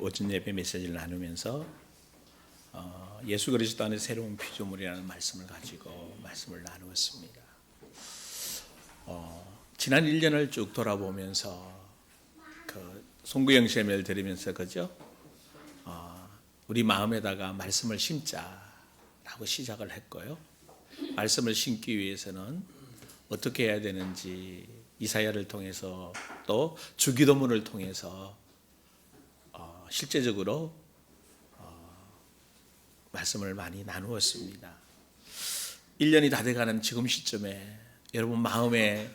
오전 예배 메시지를 나누면서 예수 그리스도 안에 새로운 피조물이라는 말씀을 가지고 말씀을 나누었습니다. 지난 1년을 쭉 돌아보면서 그 송구영 쌤을 들으면서 그죠? 우리 마음에다가 말씀을 심자라고 시작을 했고요. 말씀을 심기 위해서는 어떻게 해야 되는지 이사야를 통해서 또 주기도문을 통해서 실제적으로 말씀을 많이 나누었습니다. 1년이 다 돼가는 지금 시점에 여러분 마음에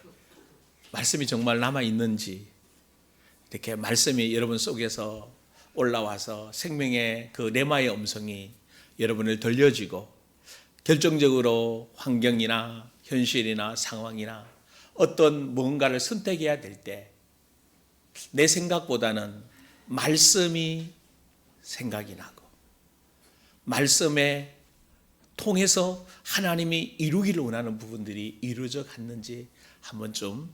말씀이 정말 남아있는지, 이렇게 말씀이 여러분 속에서 올라와서 생명의 그 레마의 음성이 여러분을 들려지고 결정적으로 환경이나 현실이나 상황이나 어떤 무언가를 선택해야 될 때 내 생각보다는 말씀이 생각이 나고 말씀에 통해서 하나님이 이루기를 원하는 부분들이 이루어져 갔는지 한번 좀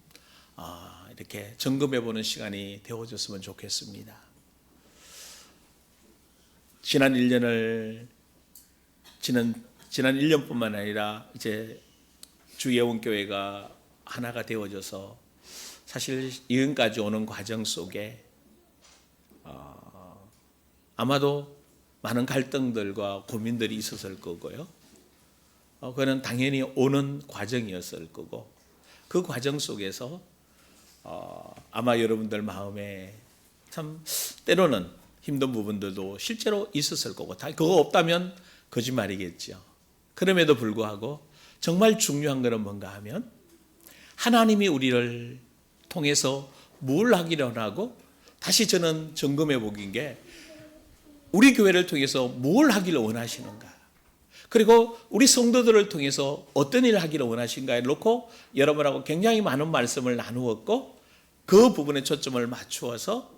이렇게 점검해 보는 시간이 되어줬으면 좋겠습니다. 지난 1년뿐만 아니라 이제 주예원교회가 하나가 되어져서 사실 지금까지 오는 과정 속에 아마도 많은 갈등들과 고민들이 있었을 거고요. 그거는 당연히 오는 과정이었을 거고, 그 과정 속에서 아마 여러분들 마음에 참 때로는 힘든 부분들도 실제로 있었을 거고, 그거 없다면 거짓말이겠죠. 그럼에도 불구하고 정말 중요한 것은 뭔가 하면 하나님이 우리를 통해서 뭘 하기를 원하고, 다시 저는 점검해 보긴 게 우리 교회를 통해서 뭘 하기를 원하시는가, 그리고 우리 성도들을 통해서 어떤 일을 하기를 원하신가에 놓고 여러분하고 굉장히 많은 말씀을 나누었고, 그 부분에 초점을 맞추어서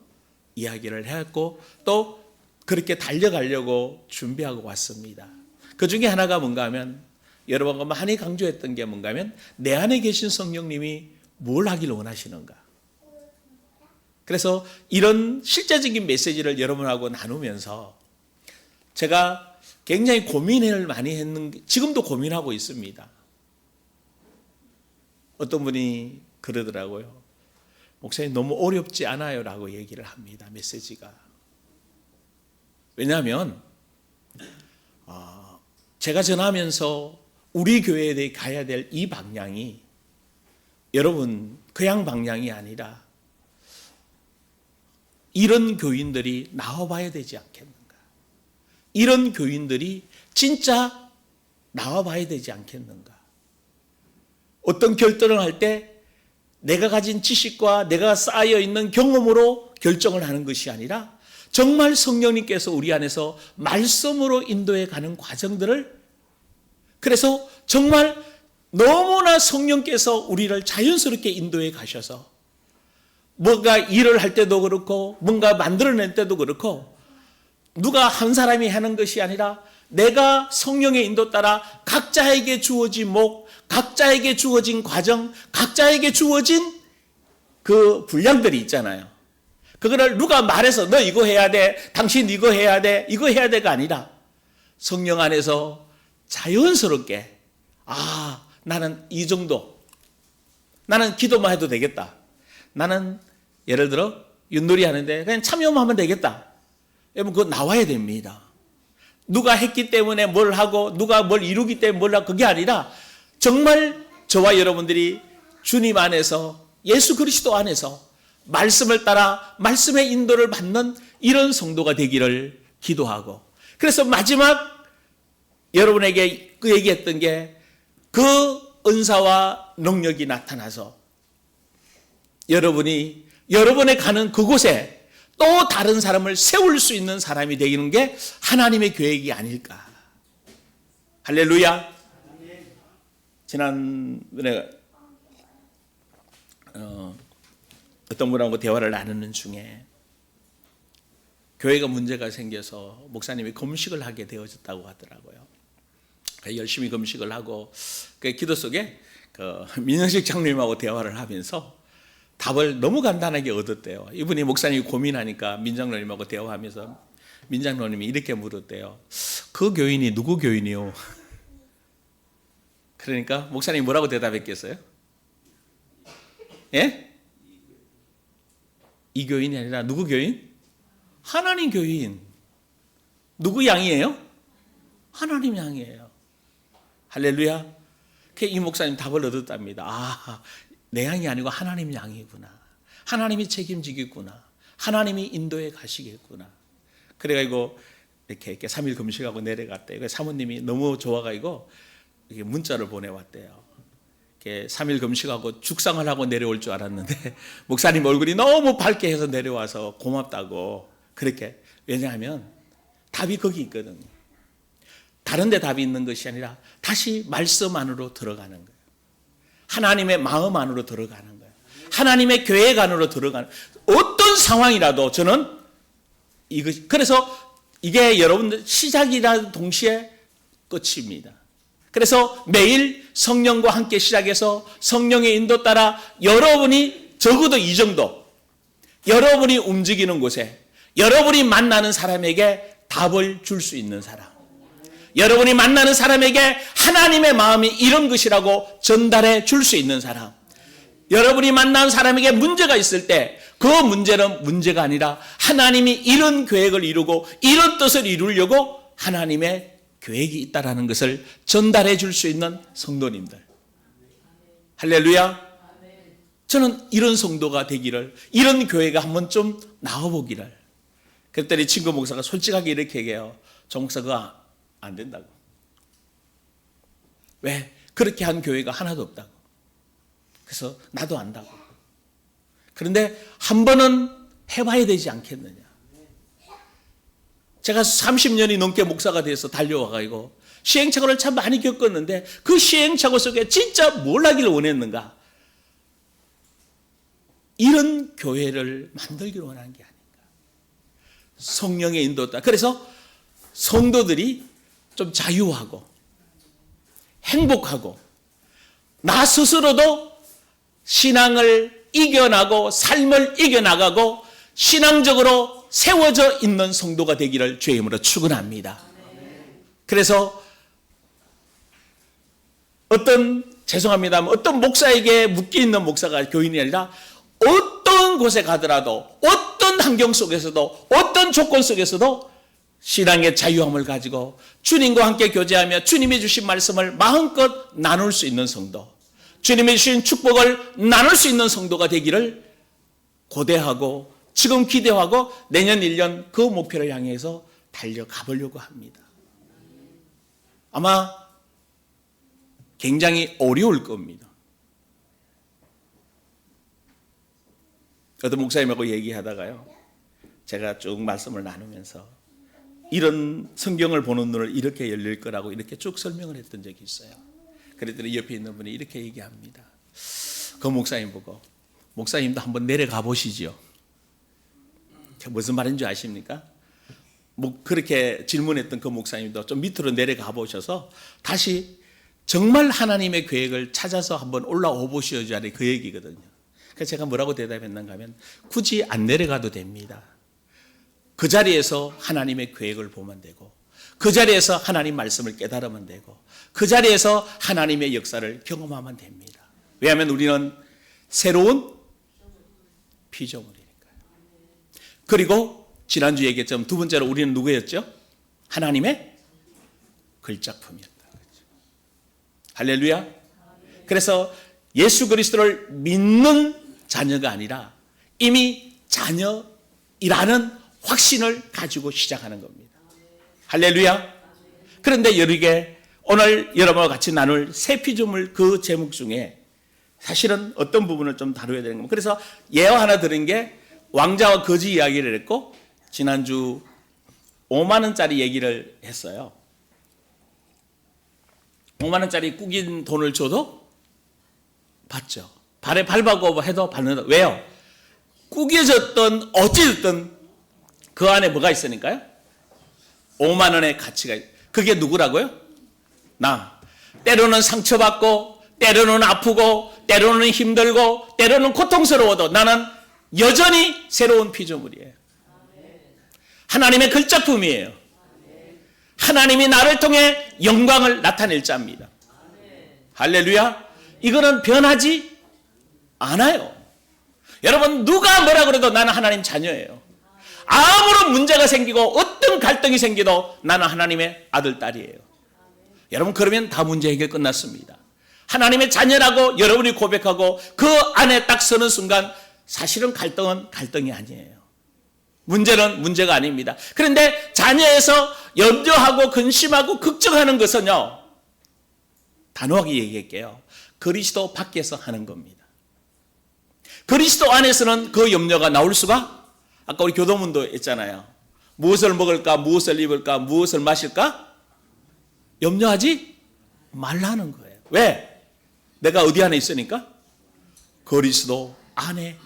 이야기를 했고 또 그렇게 달려가려고 준비하고 왔습니다. 그 중에 하나가 뭔가 하면 여러분과 많이 강조했던 게 뭔가 하면 내 안에 계신 성령님이 뭘 하기를 원하시는가. 그래서 이런 실제적인 메시지를 여러분하고 나누면서 제가 굉장히 고민을 많이 했는데 지금도 고민하고 있습니다. 어떤 분이 그러더라고요. 목사님 너무 어렵지 않아요? 라고 얘기를 합니다. 메시지가. 왜냐하면 제가 전하면서 우리 교회에 대해 가야 될 이 방향이 여러분 그냥 방향이 아니라 이런 교인들이 나와봐야 되지 않겠는가, 이런 교인들이 진짜 나와봐야 되지 않겠는가. 어떤 결정을 할 때 내가 가진 지식과 내가 쌓여있는 경험으로 결정을 하는 것이 아니라 정말 성령님께서 우리 안에서 말씀으로 인도해 가는 과정들을, 그래서 정말 너무나 성령께서 우리를 자연스럽게 인도해 가셔서 뭔가 일을 할 때도 그렇고 뭔가 만들어낼 때도 그렇고 누가 한 사람이 하는 것이 아니라 내가 성령의 인도 따라 각자에게 주어진 목, 각자에게 주어진 과정, 각자에게 주어진 그 분량들이 있잖아요. 그거를 누가 말해서 너 이거 해야 돼, 당신 이거 해야 돼, 이거 해야 돼가 아니라 성령 안에서 자연스럽게 나는 이 정도, 나는 기도만 해도 되겠다, 나는 예를 들어 윷놀이 하는데 그냥 참여만 하면 되겠다, 여러분 그거 나와야 됩니다. 누가 했기 때문에 뭘 하고 누가 뭘 이루기 때문에 뭘 하고 그게 아니라 정말 저와 여러분들이 주님 안에서 예수 그리스도 안에서 말씀을 따라 말씀의 인도를 받는 이런 성도가 되기를 기도하고, 그래서 마지막 여러분에게 그 얘기했던 게 그 은사와 능력이 나타나서 여러분이 여러분의 가는 그곳에 또 다른 사람을 세울 수 있는 사람이 되는 게 하나님의 계획이 아닐까. 할렐루야. 지난번에 어떤 분하고 대화를 나누는 중에 교회가 문제가 생겨서 목사님이 금식을 하게 되어졌다고 하더라고요. 열심히 금식을 하고 그 기도 속에 민영식 장로님하고 대화를 하면서 답을 너무 간단하게 얻었대요. 이분이 목사님이 고민하니까 민장로님하고 대화하면서 민장로님이 이렇게 물었대요. 그 교인이 누구 교인이요? 그러니까 목사님이 뭐라고 대답했겠어요? 예? 이 교인이 아니라 누구 교인? 하나님 교인. 누구 양이에요? 하나님 양이에요. 할렐루야. 이 목사님 답을 얻었답니다. 아, 내 양이 아니고 하나님 양이구나. 하나님이 책임지겠구나. 하나님이 인도해 가시겠구나. 그래가지고 이렇게 3일 금식하고 내려갔대요. 사모님이 너무 좋아가지고 이렇게 문자를 보내왔대요. 이렇게 3일 금식하고 죽상을 하고 내려올 줄 알았는데 목사님 얼굴이 너무 밝게 해서 내려와서 고맙다고 그렇게. 왜냐하면 답이 거기 있거든요. 다른 데 답이 있는 것이 아니라 다시 말씀 안으로 들어가는 거예요. 하나님의 마음 안으로 들어가는 거예요. 하나님의 계획 안으로 들어가는 어떤 상황이라도 저는 이것, 그래서 이게 여러분들 시작이라 동시에 끝입니다. 그래서 매일 성령과 함께 시작해서 성령의 인도 따라 여러분이 적어도 이 정도, 여러분이 움직이는 곳에 여러분이 만나는 사람에게 답을 줄 수 있는 사람, 여러분이 만나는 사람에게 하나님의 마음이 이런 것이라고 전달해 줄 수 있는 사람, 여러분이 만나는 사람에게 문제가 있을 때 그 문제는 문제가 아니라 하나님이 이런 계획을 이루고 이런 뜻을 이루려고 하나님의 계획이 있다는 것을 전달해 줄 수 있는 성도님들. 할렐루야. 저는 이런 성도가 되기를, 이런 교회가 한번 좀 나와보기를. 그랬더니 친구 목사가 솔직하게 이렇게 얘기해요. 정 목사 그거 안 된다고. 왜? 그렇게 한 교회가 하나도 없다고. 그래서 나도 안다고. 그런데 한 번은 해봐야 되지 않겠느냐. 제가 30년이 넘게 목사가 돼서 달려와가지고 시행착오를 참 많이 겪었는데 그 시행착오 속에 진짜 뭘 하기를 원했는가. 이런 교회를 만들기를 원하는 게 아닌가. 성령의 인도다. 그래서 성도들이 좀 자유하고 행복하고 나 스스로도 신앙을 이겨나고 삶을 이겨나가고 신앙적으로 세워져 있는 성도가 되기를 주의 이름으로 축원합니다. 그래서 죄송합니다만 어떤 목사에게 묶여있는 목사가 교인이 아니라 어떤 곳에 가더라도 어떤 환경 속에서도 어떤 조건 속에서도 신앙의 자유함을 가지고 주님과 함께 교제하며 주님이 주신 말씀을 마음껏 나눌 수 있는 성도, 주님이 주신 축복을 나눌 수 있는 성도가 되기를 고대하고 지금 기대하고 내년 1년 그 목표를 향해서 달려가 보려고 합니다. 아마 굉장히 어려울 겁니다. 어떤 목사님하고 얘기하다가요, 제가 쭉 말씀을 나누면서 이런 성경을 보는 눈을 이렇게 열릴 거라고 이렇게 쭉 설명을 했던 적이 있어요. 그랬더니 옆에 있는 분이 이렇게 얘기합니다. 그 목사님 보고, 목사님도 한번 내려가 보시지요. 무슨 말인지 아십니까? 그렇게 질문했던 그 목사님도 좀 밑으로 내려가 보셔서 다시 정말 하나님의 계획을 찾아서 한번 올라와 보시오자 그 얘기거든요. 그래서 제가 뭐라고 대답했는가 하면 굳이 안 내려가도 됩니다. 그 자리에서 하나님의 계획을 보면 되고 그 자리에서 하나님 말씀을 깨달으면 되고 그 자리에서 하나님의 역사를 경험하면 됩니다. 왜냐하면 우리는 새로운 피조물이니까요. 그리고 지난주 얘기했지만 두 번째로 우리는 누구였죠? 하나님의 글작품이었다. 할렐루야. 그래서 예수 그리스도를 믿는 자녀가 아니라 이미 자녀이라는 확신을 가지고 시작하는 겁니다. 할렐루야. 그런데 여러분에게 오늘 여러분과 같이 나눌 새 피조물 그 제목 중에 사실은 어떤 부분을 좀 다뤄야 되는 겁니다. 그래서 예화 하나 들은 게 왕자와 거지 이야기를 했고 지난주 5만 원짜리 얘기를 했어요. 5만 원짜리 꾸긴 돈을 줘도 받죠. 발에 밟아고 해도 받는다. 왜요? 꾸겨졌던 어찌됐든 그 안에 뭐가 있으니까요? 5만 원의 가치가 있어요. 그게 누구라고요? 나. 때로는 상처받고 때로는 아프고 때로는 힘들고 때로는 고통스러워도 나는 여전히 새로운 피조물이에요. 하나님의 글작품이에요. 하나님이 나를 통해 영광을 나타낼 자입니다. 할렐루야. 이거는 변하지 않아요. 여러분, 누가 뭐라 그래도 나는 하나님 자녀예요. 아무런 문제가 생기고 어떤 갈등이 생기도 나는 하나님의 아들, 딸이에요. 여러분, 그러면 다 문제 해결 끝났습니다. 하나님의 자녀라고 여러분이 고백하고 그 안에 딱 서는 순간 사실은 갈등은 갈등이 아니에요. 문제는 문제가 아닙니다. 그런데 자녀에서 염려하고 근심하고 걱정하는 것은요, 단호하게 얘기할게요. 그리스도 밖에서 하는 겁니다. 그리스도 안에서는 그 염려가 나올 수가, 아까 우리 교도문도 했잖아요. 무엇을 먹을까, 무엇을 입을까, 무엇을 마실까? 염려하지 말라는 거예요. 왜? 내가 어디 안에 있으니까? 그리스도 안에.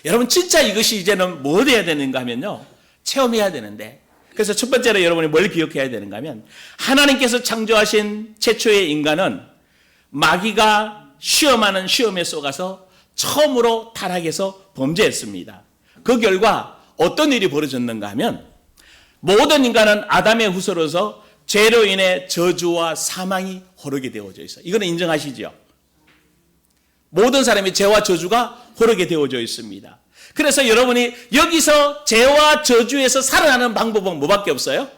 여러분, 진짜 이것이 이제는 뭐 돼야 되는가 하면요, 체험해야 되는데, 그래서 첫 번째로 여러분이 뭘 기억해야 되는가 하면, 하나님께서 창조하신 최초의 인간은 마귀가 시험하는 시험에 속아서 처음으로 타락해서 범죄했습니다. 그 결과 어떤 일이 벌어졌는가 하면, 모든 인간은 아담의 후손으로서 죄로 인해 저주와 사망이 흐르게 되어져 있어요. 이거는 인정하시죠? 모든 사람이 죄와 저주가 흐르게 되어져 있습니다. 그래서 여러분이 여기서 죄와 저주에서 살아나는 방법은 뭐밖에 없어요?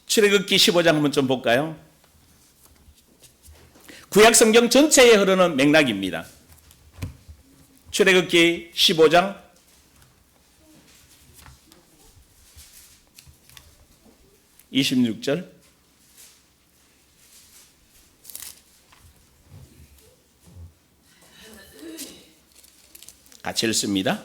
출애굽기 15장 한번 좀 볼까요? 구약 성경 전체에 흐르는 맥락입니다. 출애굽기 15장 26절. 같이 읽습니다.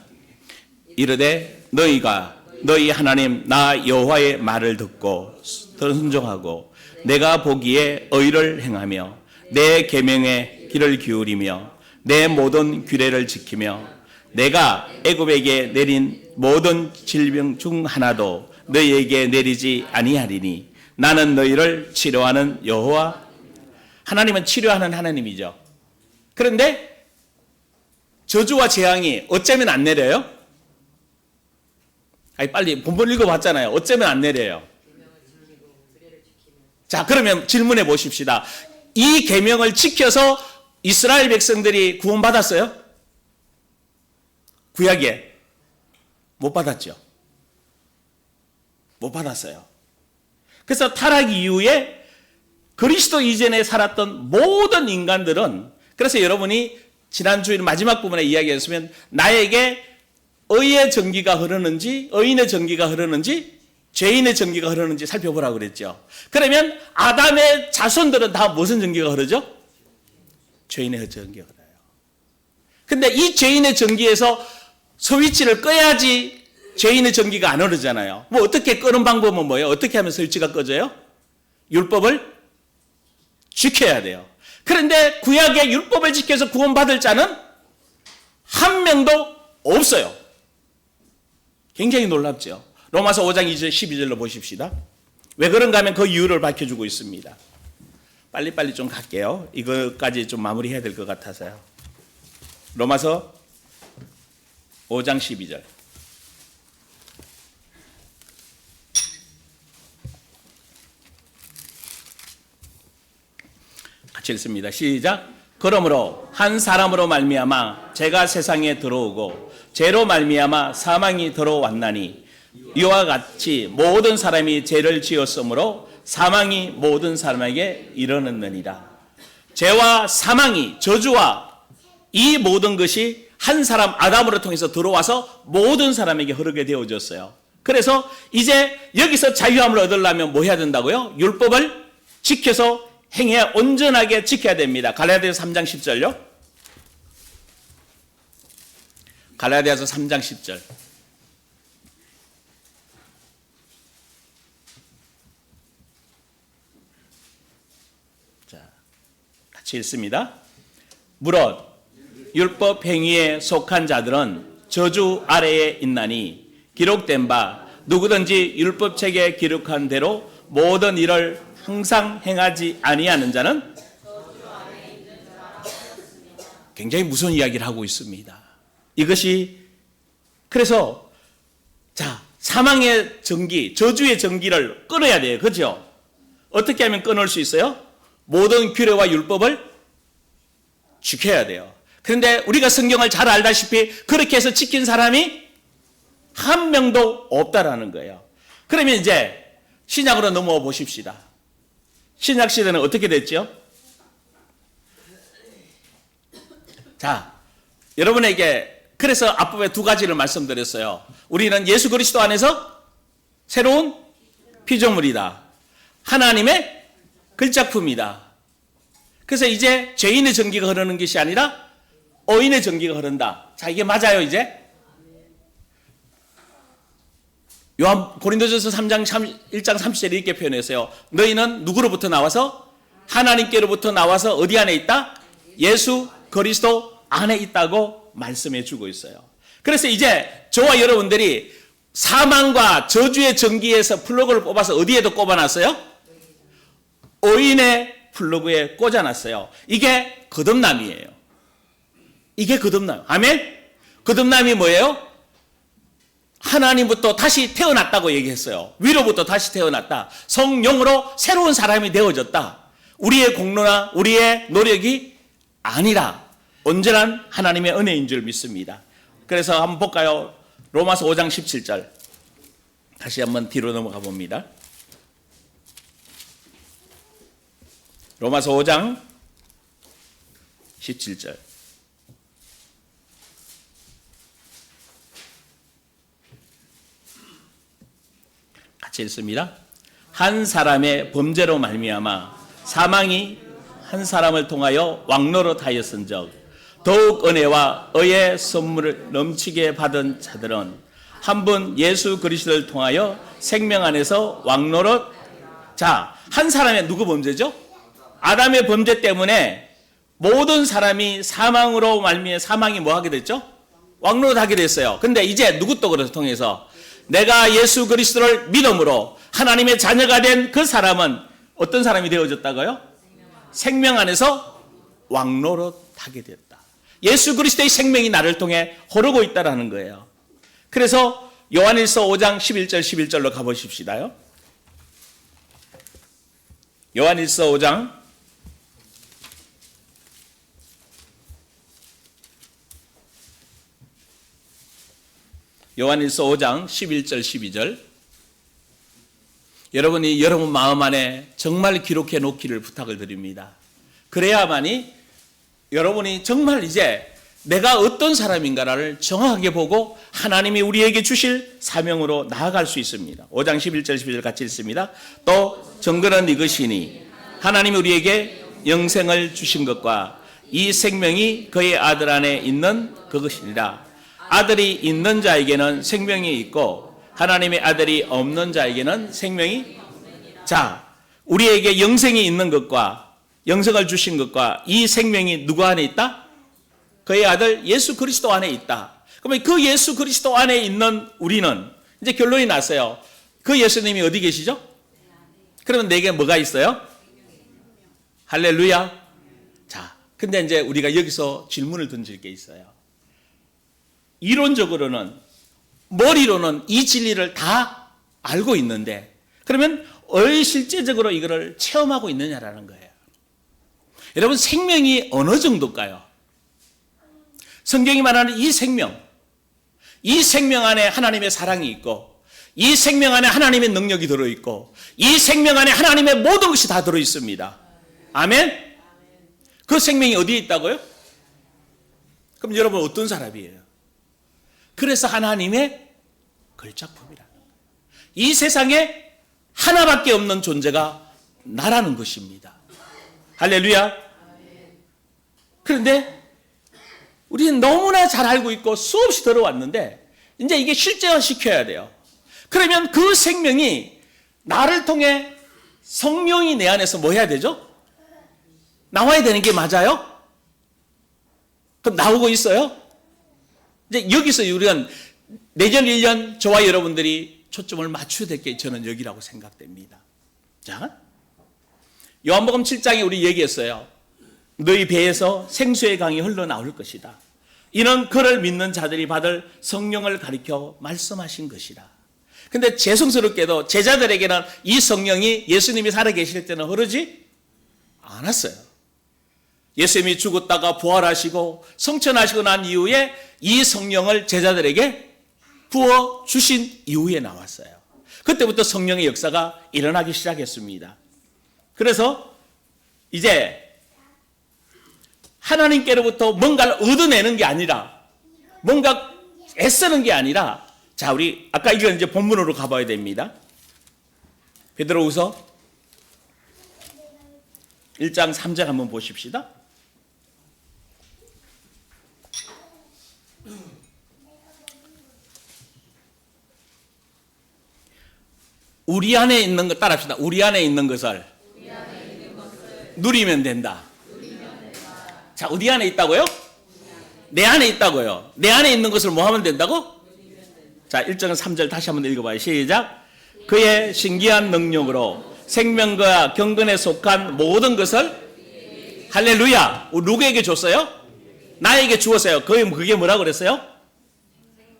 이르되 너희가 너희 하나님 나 여호와의 말을 듣고 순종하고 내가 보기에 의를 행하며 내 계명의 길을 기울이며 내 모든 규례를 지키며 내가 애굽에게 내린 모든 질병 중 하나도 너희에게 내리지 아니하리니 나는 너희를 치료하는 여호와. 하나님은 치료하는 하나님이죠. 그런데 저주와 재앙이 어쩌면 안 내려요? 아니, 빨리 본문 읽어봤잖아요. 어쩌면 안 내려요? 자, 그러면 질문해 보십시다. 이 계명을 지켜서 이스라엘 백성들이 구원받았어요? 구약에 못 받았죠. 못 받았어요. 그래서 타락 이후에 그리스도 이전에 살았던 모든 인간들은, 그래서 여러분이 지난주에 마지막 부분에 이야기했으면 나에게 의의 전기가 흐르는지 의인의 전기가 흐르는지 죄인의 전기가 흐르는지 살펴보라고 그랬죠. 그러면 아담의 자손들은 다 무슨 전기가 흐르죠? 죄인의 전기가 흐르요. 근데 이 죄인의 전기에서 스위치를 꺼야지 죄인의 전기가 안 흐르잖아요. 뭐 어떻게 끄는 방법은 뭐예요? 어떻게 하면 스위치가 꺼져요? 율법을 지켜야 돼요. 그런데 구약의 율법을 지켜서 구원받을 자는 한 명도 없어요. 굉장히 놀랍죠. 로마서 5장 2절 12절로 보십시다. 왜 그런가 하면 그 이유를 밝혀주고 있습니다. 빨리빨리 좀 갈게요. 이거까지 좀 마무리해야 될 것 같아서요. 로마서 5장 12절. 같이 읽습니다. 시작. 그러므로 한 사람으로 말미암아 죄가 세상에 들어오고 죄로 말미암아 사망이 들어왔나니 이와 같이 모든 사람이 죄를 지었으므로 사망이 모든 사람에게 이르렀느니라. 죄와 사망이, 저주와 이 모든 것이 한 사람 아담으로 통해서 들어와서 모든 사람에게 흐르게 되어졌어요. 그래서 이제 여기서 자유함을 얻으려면 뭐 해야 된다고요? 율법을 지켜서 행해야 온전하게 지켜야 됩니다. 갈라디아서 3장 10절요. 갈라디아서 3장 10절. 자, 같이 읽습니다. 무릇 율법 행위에 속한 자들은 저주 아래에 있나니 기록된 바 누구든지 율법책에 기록한 대로 모든 일을 항상 행하지 아니하는 자는 굉장히 무서운 이야기를 하고 있습니다. 이것이 그래서 자, 사망의 전기, 저주의 전기를 끊어야 돼요. 그렇죠? 어떻게 하면 끊을 수 있어요? 모든 규례와 율법을 지켜야 돼요. 그런데 우리가 성경을 잘 알다시피 그렇게 해서 지킨 사람이 한 명도 없다라는 거예요. 그러면 이제 신약으로 넘어와 보십시다. 신약 시대는 어떻게 됐죠? 자, 여러분에게 그래서 앞부분에 두 가지를 말씀드렸어요. 우리는 예수 그리스도 안에서 새로운 피조물이다. 하나님의 글작품이다. 그래서 이제 죄인의 전기가 흐르는 것이 아니라 의인의 전기가 흐른다. 자, 이게 맞아요, 이제? 고린도전서 3장 1장 30절에 이렇게 표현했어요. 너희는 누구로부터 나와서? 하나님께로부터 나와서 어디 안에 있다? 예수 그리스도 안에 있다고 말씀해 주고 있어요. 그래서 이제 저와 여러분들이 사망과 저주의 전기에서 플러그를 뽑아서 어디에도 꼽아놨어요? 의인의 플러그에 꽂아놨어요. 이게 거듭남이에요. 이게 거듭남. 아멘? 거듭남이 뭐예요? 하나님부터 다시 태어났다고 얘기했어요. 위로부터 다시 태어났다. 성령으로 새로운 사람이 되어졌다. 우리의 공로나 우리의 노력이 아니라 온전한 하나님의 은혜인 줄 믿습니다. 그래서 한번 볼까요? 로마서 5장 17절. 다시 한번 뒤로 넘어가 봅니다. 로마서 5장 17절. 같이 읽습니다. 한 사람의 범죄로 말미암아 사망이 한 사람을 통하여 왕노릇하였은즉 더욱 은혜와 의의 선물을 넘치게 받은 자들은 한 분 예수 그리스도를 통하여 생명 안에서 왕노릇. 자, 한 사람의 누구 범죄죠? 아담의 범죄 때문에 모든 사람이 사망으로 말미암아 사망이 뭐 하게 됐죠? 왕노릇하게 됐어요. 근데 이제 누구 떡으로 통해서 내가 예수 그리스도를 믿음으로 하나님의 자녀가 된 그 사람은 어떤 사람이 되어졌다고요? 생명 안에서 왕노릇하게 됐다. 예수 그리스도의 생명이 나를 통해 흐르고 있다라는 거예요. 그래서 요한일서 5장 11절 11절로 가보십시다요. 요한일서 5장 11절 12절. 여러분이 여러분 마음 안에 정말 기록해 놓기를 부탁을 드립니다. 그래야만이 여러분이 정말 이제 내가 어떤 사람인가를 정확하게 보고 하나님이 우리에게 주실 사명으로 나아갈 수 있습니다. 5장 11절 12절 같이 읽습니다. 또 증거는 이것이니 하나님이 우리에게 영생을 주신 것과 이 생명이 그의 아들 안에 있는 그것이니라. 아들이 있는 자에게는 생명이 있고 하나님의 아들이 없는 자에게는 생명이. 자, 우리에게 영생이 있는 것과 영생을 주신 것과 이 생명이 누구 안에 있다? 그의 아들 예수 그리스도 안에 있다. 그러면 그 예수 그리스도 안에 있는 우리는 이제 결론이 났어요. 그 예수님이 어디 계시죠? 그러면 내게 뭐가 있어요? 할렐루야. 자, 근데 이제 우리가 여기서 질문을 던질 게 있어요. 이론적으로는 머리로는 이 진리를 다 알고 있는데 그러면 실제적으로 이거를 체험하고 있느냐라는 거예요. 여러분, 생명이 어느 정도일까요? 성경이 말하는 이 생명 안에 하나님의 사랑이 있고 이 생명 안에 하나님의 능력이 들어있고 이 생명 안에 하나님의 모든 것이 다 들어있습니다. 아멘? 그 생명이 어디에 있다고요? 그럼 여러분 어떤 사람이에요? 그래서 하나님의 걸작품이라는 거예요. 이 세상에 하나밖에 없는 존재가 나라는 것입니다. 할렐루야. 그런데 우리는 너무나 잘 알고 있고 수없이 들어왔는데 이제 이게 실제화 시켜야 돼요. 그러면 그 생명이 나를 통해 성령이 내 안에서 뭐 해야 되죠? 나와야 되는 게 맞아요? 그럼 나오고 있어요? 이제 여기서 우리는 내년 1년 저와 여러분들이 초점을 맞춰야 될 게 저는 여기라고 생각됩니다. 자, 요한복음 7장에 우리 얘기했어요. 너희 배에서 생수의 강이 흘러나올 것이다. 이는 그를 믿는 자들이 받을 성령을 가리켜 말씀하신 것이다. 근데 죄송스럽게도 제자들에게는 이 성령이 예수님이 살아계실 때는 흐르지 않았어요. 예수님이 죽었다가 부활하시고 성천하시고 난 이후에 이 성령을 제자들에게 부어주신 이후에 나왔어요. 그때부터 성령의 역사가 일어나기 시작했습니다. 그래서 이제 하나님께로부터 뭔가를 얻어내는 게 아니라, 뭔가 애쓰는 게 아니라, 자, 우리 아까 이건 이제 본문으로 가봐야 됩니다. 베드로후서 1장 3절 한번 보십시다. 우리 안에 있는 것 따라합시다. 우리 안에 있는 것을 누리면 된다. 자, 어디 안에 있다고요? 내 안에 있다고요. 내 안에 있는 것을 뭐 하면 된다고? 자, 1장 3절 다시 한번 읽어봐요. 시작. 그의 신기한 능력으로 생명과 경건에 속한 모든 것을, 할렐루야, 누구에게 줬어요? 나에게 주었어요. 그게 뭐라고 그랬어요?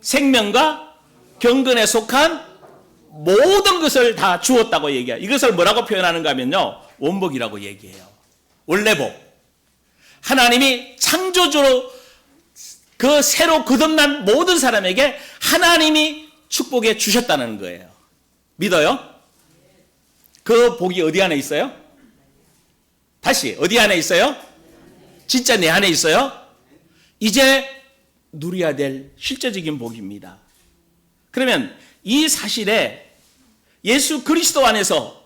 생명과 경건에 속한 모든 것을 다 주었다고 얘기해요. 이것을 뭐라고 표현하는가 하면요, 원복이라고 얘기해요. 원래 복. 하나님이 창조주로 그 새로 거듭난 모든 사람에게 하나님이 축복해 주셨다는 거예요. 믿어요? 그 복이 어디 안에 있어요? 다시, 어디 안에 있어요? 진짜 내 안에 있어요? 이제 누려야 될 실제적인 복입니다. 그러면 이 사실에 예수 그리스도 안에서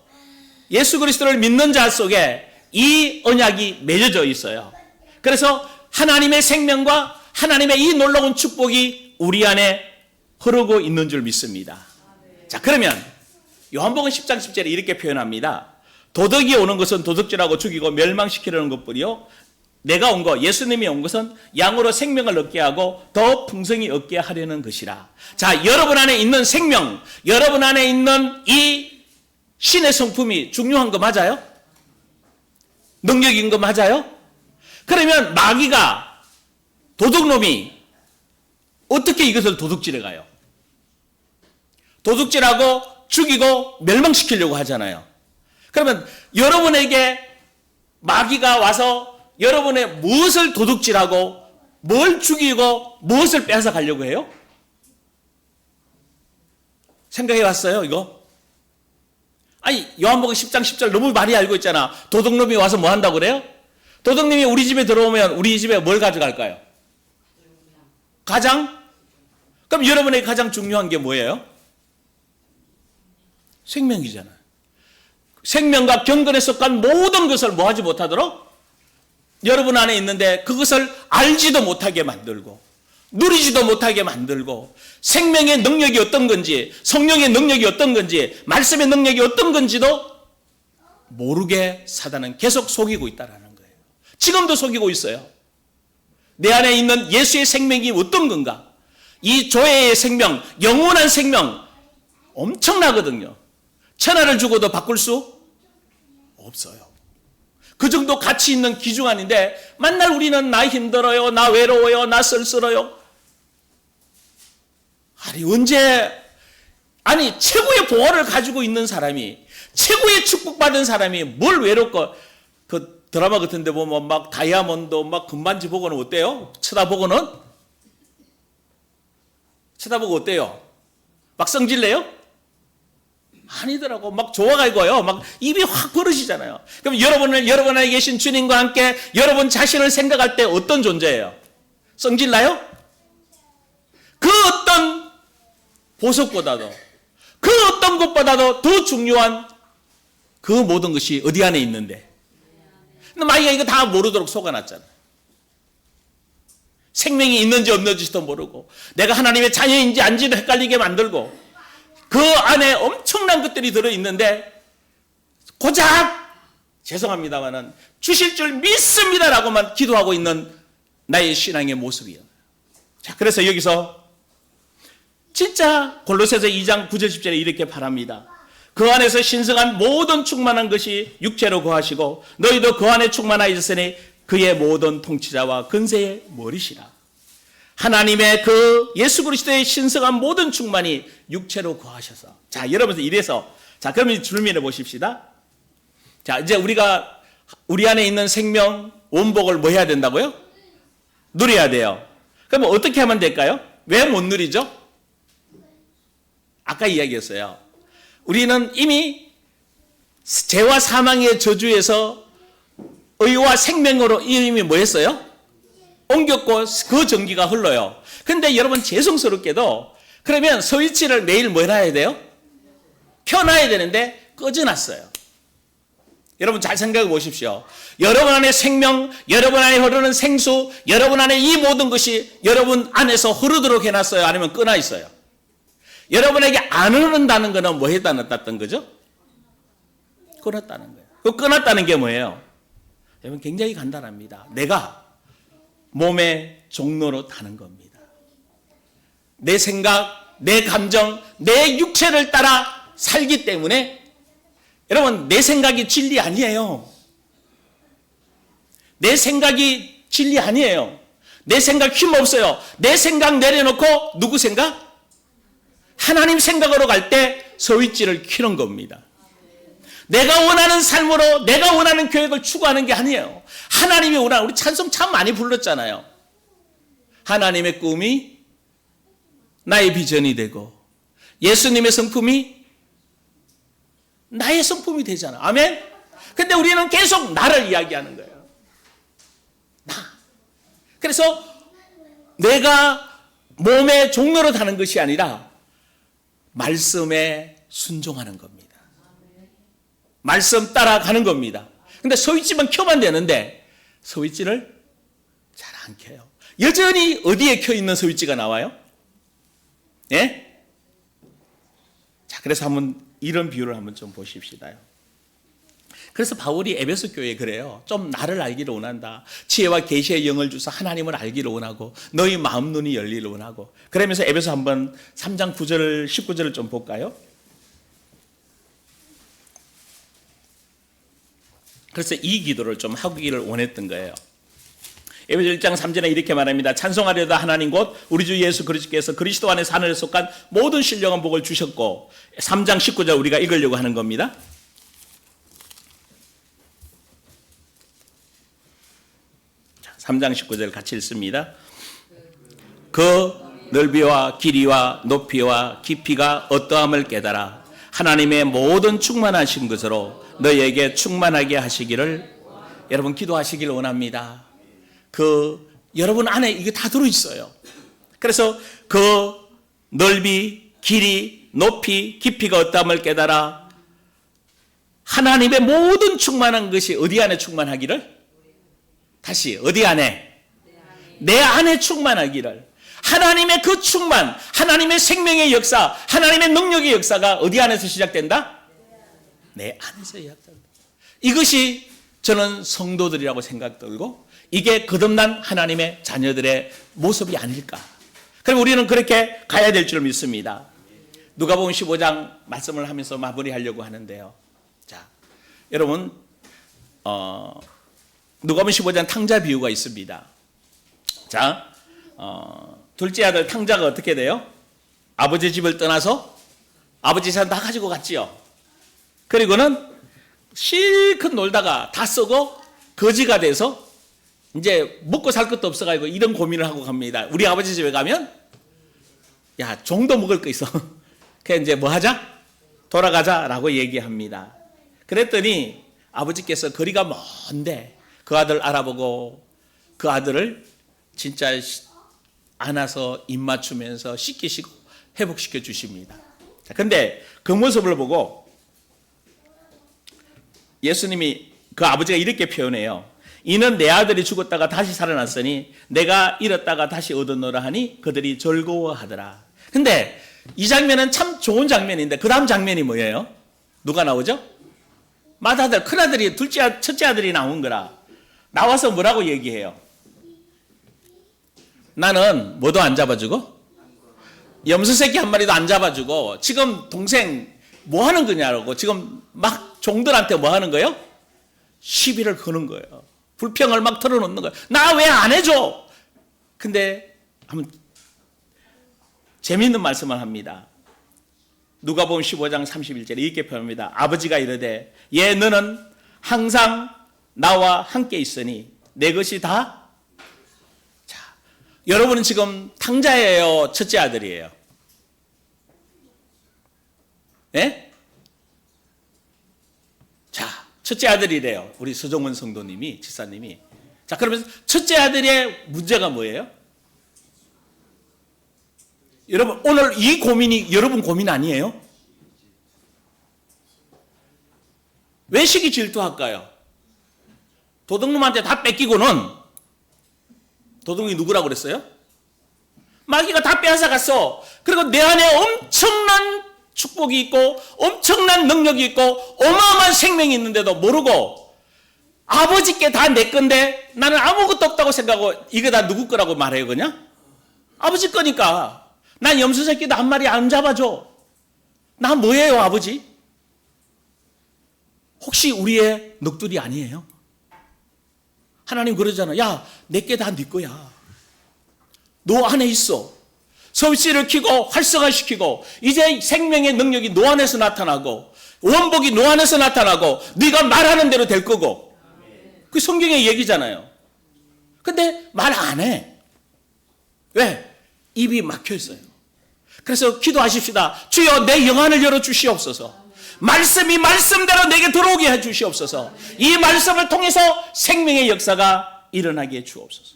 예수 그리스도를 믿는 자 속에 이 언약이 맺어져 있어요. 그래서 하나님의 생명과 하나님의 이 놀라운 축복이 우리 안에 흐르고 있는 줄 믿습니다. 자, 그러면 요한복음 10장 10절에 이렇게 표현합니다. 도덕이 오는 것은 도둑질하고 죽이고 멸망시키려는 것뿐이요, 내가 온 것, 예수님이 온 것은 양으로 생명을 얻게 하고 더 풍성히 얻게 하려는 것이라. 자, 여러분 안에 있는 생명, 여러분 안에 있는 이 신의 성품이 중요한 거 맞아요? 능력인 거 맞아요? 그러면 마귀가, 도둑놈이 어떻게 이것을 도둑질해 가요? 도둑질하고 죽이고 멸망시키려고 하잖아요. 그러면 여러분에게 마귀가 와서 여러분의 무엇을 도둑질하고 뭘 죽이고 무엇을 빼앗아 가려고 해요? 생각해 봤어요, 이거? 아니, 요한복음 10장 10절 너무 많이 알고 있잖아. 도둑놈이 와서 뭐 한다고 그래요? 도둑님이 우리 집에 들어오면 우리 집에 뭘 가져갈까요? 가장? 그럼 여러분에게 가장 중요한 게 뭐예요? 생명이잖아요. 생명과 경건에 속한 모든 것을 뭐 하지 못하도록 여러분 안에 있는데 그것을 알지도 못하게 만들고 누리지도 못하게 만들고 생명의 능력이 어떤 건지, 성령의 능력이 어떤 건지, 말씀의 능력이 어떤 건지도 모르게 사단은 계속 속이고 있다는 거예요. 지금도 속이고 있어요. 내 안에 있는 예수의 생명이 어떤 건가? 이 조회의 생명, 영원한 생명 엄청나거든요. 천하를 주고도 바꿀 수 없어요. 그 정도 가치 있는 기중안인데 맨날 우리는 나 힘들어요, 나 외로워요, 나 쓸쓸해요. 아니 최고의 보화를 가지고 있는 사람이, 최고의 축복받은 사람이 뭘 외롭고, 그 드라마 같은 데 보면 막 다이아몬드 막 금반지 보고는 어때요? 쳐다보고 어때요? 막 성질내요? 아니더라고. 막 좋아가지고요, 막 입이 확 벌어지잖아요. 그럼 여러분 안에 계신 주님과 함께 여러분 자신을 생각할 때 어떤 존재예요? 성질나요? 그 어떤 보석보다도, 그 어떤 것보다도 더 중요한 그 모든 것이 어디 안에 있는데, 근데 마귀가 이거 다 모르도록 속아놨잖아요. 생명이 있는지 없는지도 모르고, 내가 하나님의 자녀인지 아닌지도 헷갈리게 만들고, 그 안에 엄청난 것들이 들어있는데 고작 죄송합니다만은 주실 줄 믿습니다라고만 기도하고 있는 나의 신앙의 모습이에요. 자, 그래서 여기서 진짜 골로새서 2장 9절 10절에 이렇게 말합니다. 그 안에서 신성한 모든 충만한 것이 육체로 거하시고 너희도 그 안에 충만하였으니 그의 모든 통치자와 근세의 머리시라. 하나님의 그 예수 그리스도의 신성한 모든 충만이 육체로 거하셔서. 자, 여러분 이래서 자, 그러면 줄면해 보십시다. 자, 이제 우리가 우리 안에 있는 생명 원복을 뭐 해야 된다고요? 누려야 돼요. 그러면 어떻게 하면 될까요? 왜 못 누리죠? 아까 이야기했어요. 우리는 이미 죄와 사망의 저주에서 의와 생명으로 이미 뭐 했어요? 옮겼고 그 전기가 흘러요. 근데 여러분 죄송스럽게도 그러면 스위치를 매일 뭐 해놔야 돼요? 켜놔야 되는데 꺼져놨어요. 여러분 잘 생각해 보십시오. 여러분 안에 생명, 여러분 안에 흐르는 생수, 여러분 안에 이 모든 것이 여러분 안에서 흐르도록 해놨어요? 아니면 끊어 있어요? 여러분에게 안 흐른다는 거는 뭐 해놨다는 거죠? 끊었다는 거예요. 그 끊었다는 게 뭐예요? 여러분 굉장히 간단합니다. 내가 몸의 종로로 타는 겁니다. 내 생각, 내 감정, 내 육체를 따라 살기 때문에 여러분 내 생각이 진리 아니에요. 내 생각이 진리 아니에요. 내 생각 힘없어요. 내 생각 내려놓고 누구 생각? 하나님 생각으로 갈 때 스위치를 켜는 겁니다. 내가 원하는 삶으로 내가 원하는 계획을 추구하는 게 아니에요. 하나님이 원하는, 우리 찬송 참 많이 불렀잖아요. 하나님의 꿈이 나의 비전이 되고 예수님의 성품이 나의 성품이 되잖아. 아멘? 근데 우리는 계속 나를 이야기하는 거예요. 나. 그래서 내가 몸의 종로로 타는 것이 아니라 말씀에 순종하는 겁니다. 말씀 따라가는 겁니다. 근데 스위치만 켜면 되는데 스위치를 잘 안 켜요. 여전히 어디에 켜 있는 스위치가 나와요? 예? 자, 그래서 한번 이런 비유를 한번 좀 보십시다요. 그래서 바울이 에베소 교회에 그래요. 좀 나를 알기를 원한다. 지혜와 계시의 영을 주사 하나님을 알기를 원하고 너희 마음 눈이 열리를 원하고. 그러면서 에베소 한번 3장 9절 19절을 좀 볼까요? 그래서 이 기도를 좀 하기를 원했던 거예요. 에베소 1장 3절에 이렇게 말합니다. 찬송하려다 하나님 곧 우리 주 예수 그리스도께서 그리스도 안에 하늘에 속한 모든 신령한 복을 주셨고 3장 19절 우리가 읽으려고 하는 겁니다. 3장 19절 같이 읽습니다. 그 넓이와 길이와 높이와 깊이가 어떠함을 깨달아 하나님의 모든 충만하신 것으로 너희에게 충만하게 하시기를 여러분 기도하시기를 원합니다. 여러분 안에 이게 다 들어있어요. 그래서 그 넓이, 길이, 높이, 깊이가 어떠함을 깨달아 하나님의 모든 충만한 것이 어디 안에 충만하기를? 다시 어디 안에? 내 안에 충만하기를. 하나님의 그 충만, 하나님의 생명의 역사, 하나님의 능력의 역사가 어디 안에서 시작된다? 내 안에서 시작된다. 이것이 저는 성도들이라고 생각 들고 이게 거듭난 하나님의 자녀들의 모습이 아닐까. 그럼 우리는 그렇게 가야 될 줄 믿습니다. 누가복음 15장 말씀을 하면서 마무리하려고 하는데요. 자, 여러분 누가복음 15장 탕자 비유가 있습니다. 자, 둘째 아들 탕자가 어떻게 돼요? 아버지 집을 떠나서 아버지 산 다 가지고 갔지요. 그리고는 실컷 놀다가 다 쓰고 거지가 돼서 이제 먹고 살 것도 없어가지고 이런 고민을 하고 갑니다. 우리 아버지 집에 가면 야 종도 먹을 거 있어. 그냥 이제 뭐 하자? 돌아가자라고 얘기합니다. 그랬더니 아버지께서 거리가 먼데 그 아들 알아보고 그 아들을 진짜 안아서 입 맞추면서 씻기시고 회복시켜 주십니다. 그런데 그 모습을 보고 예수님이 그 아버지가 이렇게 표현해요. 이는 내 아들이 죽었다가 다시 살아났으니 내가 잃었다가 다시 얻었노라 하니 그들이 즐거워하더라. 근데 이 장면은 참 좋은 장면인데 그 다음 장면이 뭐예요? 누가 나오죠? 맏아들, 큰아들이 첫째 아들이 나온 거라. 나와서 뭐라고 얘기해요? 나는 뭐도 안 잡아주고 염소 새끼 한 마리도 안 잡아주고 지금 동생 뭐 하는 거냐고 지금 막 종들한테 뭐 하는 거예요? 시비를 거는 거예요. 불평을 막 털어놓는 거야. 나 왜 안 해줘? 근데 한번 재미있는 말씀을 합니다. 누가복음 15장 31절에 이렇게 표현합니다. 아버지가 이르되 예 너는 항상 나와 함께 있으니 내 것이 다. 자, 여러분은 지금 탕자예요, 첫째 아들이에요? 예? 자, 첫째 아들이래요. 우리 서정원 성도님이, 지사님이. 자, 그러면 첫째 아들의 문제가 뭐예요? 여러분, 오늘 이 고민이 여러분 고민 아니에요? 왜 시기 질투할까요? 도둑놈한테 다 뺏기고는, 도둑이 누구라고 그랬어요? 마귀가 다 빼앗아 갔어. 그리고 내 안에 엄청난 축복이 있고 엄청난 능력이 있고 어마어마한 생명이 있는데도 모르고 아버지께 다 내 건데 나는 아무것도 없다고 생각하고 이거 다 누구 거라고 말해요 그냥? 아버지 거니까. 난 염소 새끼도 한 마리 안 잡아줘. 나 뭐예요 아버지? 혹시 우리의 넋두리 아니에요? 하나님 그러잖아. 야 내게 다 네 거야. 너 안에 있어. 섭씨를 켜고 활성화시키고 이제 생명의 능력이 너 안에서 나타나고 원복이 너 안에서 나타나고 네가 말하는 대로 될 거고. 그 성경의 얘기잖아요. 근데 말 안 해. 왜? 입이 막혀 있어요. 그래서 기도하십시다. 주여 내 영안을 열어주시옵소서. 말씀이 말씀대로 내게 들어오게 해주시옵소서. 이 말씀을 통해서 생명의 역사가 일어나게 해주옵소서.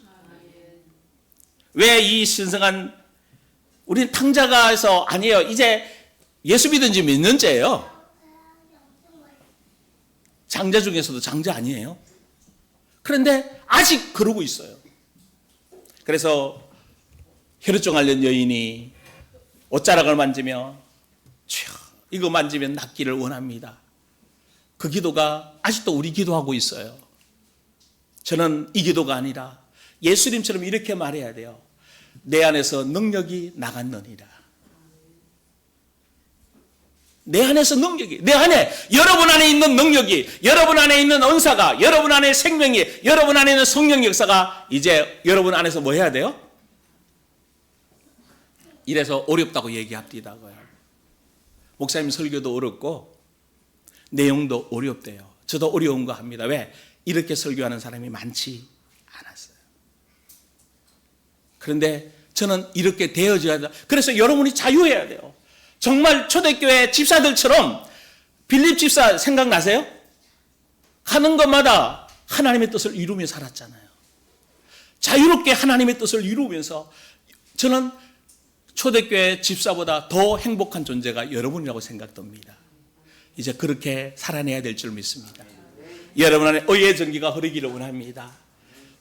왜 이 신성한 우리는 탕자가 해서 아니에요. 이제 예수 믿은 지 몇 년째예요. 장자 중에서도 장자 아니에요. 그런데 아직 그러고 있어요. 그래서 혈루증 앓는 여인이 옷자락을 만지며 주여 이거 만지면 낫기를 원합니다. 그 기도가 아직도 우리 기도하고 있어요. 저는 이 기도가 아니라 예수님처럼 이렇게 말해야 돼요. 내 안에서 능력이 나갔느니라. 내 안에서 능력이, 내 안에, 여러분 안에 있는 능력이, 여러분 안에 있는 은사가, 여러분 안에 생명이, 여러분 안에 있는 성령 역사가 이제 여러분 안에서 뭐 해야 돼요? 이래서 어렵다고 얘기합디다고요. 목사님 설교도 어렵고 내용도 어렵대요. 저도 어려운 거 합니다. 왜? 이렇게 설교하는 사람이 많지 않았어요. 그런데 저는 이렇게 되어져야 돼요. 그래서 여러분이 자유해야 돼요. 정말 초대교회 집사들처럼 빌립 집사 생각나세요? 하는 것마다 하나님의 뜻을 이루며 살았잖아요. 자유롭게 하나님의 뜻을 이루면서 저는 초대교회 집사보다 더 행복한 존재가 여러분이라고 생각됩니다. 이제 그렇게 살아내야 될 줄 믿습니다. 여러분 안에 의의 전기가 흐르기를 원합니다.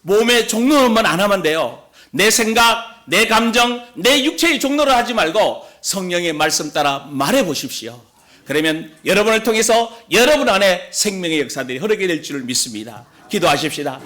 몸의 종로만 안 하면 돼요. 내 생각, 내 감정, 내 육체의 종로를 하지 말고 성령의 말씀 따라 말해 보십시오. 그러면 여러분을 통해서 여러분 안에 생명의 역사들이 흐르게 될 줄 믿습니다. 기도하십시다.